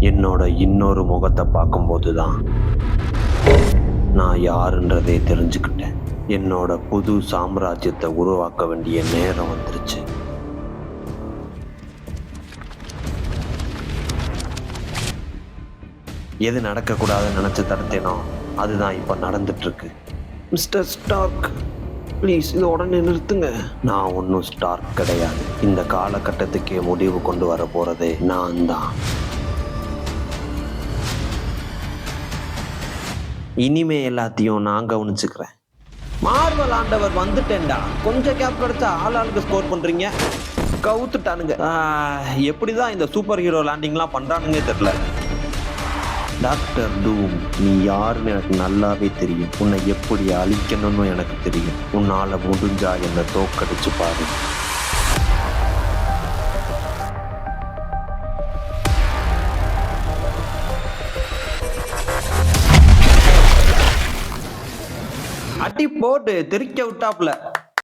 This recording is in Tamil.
என்னோட இன்னொரு முகத்தை பார்க்கும்போது தான் நான் யாருன்றதே தெரிஞ்சுக்கிட்டேன். என்னோட புது சாம்ராஜ்யத்தை உருவாக்க வேண்டிய நேரம் வந்துருச்சு. எது நடக்கக்கூடாதுன்னு நினச்சி தடுத்தேனோ அதுதான் இப்போ நடந்துட்டு இருக்கு. மிஸ்டர் ஸ்டார்க், ப்ளீஸ் இதை உடனே நிறுத்துங்க. நான் ஒன்றும் ஸ்டார்க் கிடையாது. இந்த காலகட்டத்துக்கே முடிவு கொண்டு வர போறதே நான் தான். இனிமே எல்லாத்தையும் நான் கவனிச்சுக்கிறேன். மார்வல் ஆண்டவர் வந்துட்டேன்டா. கொஞ்சம் கேப் கிடைச்சா ஆளுக்கு ஸ்கோர் பண்றீங்க. கவுத்துட்டானுங்க. எப்படிதான் இந்த சூப்பர் ஹீரோ லேண்டிங்லாம் பண்றானுங்க தெரியல. டாக்டர் டூம், நீ யாருன்னு எனக்கு நல்லாவே தெரியும். உன்னை எப்படி அழிக்கணும்னு எனக்கு தெரியும். உன்னால முடிஞ்சா என்னை தோக்கடிச்சு பாரு. அடி போட்டு தெரிக்க விட்டாப்ல.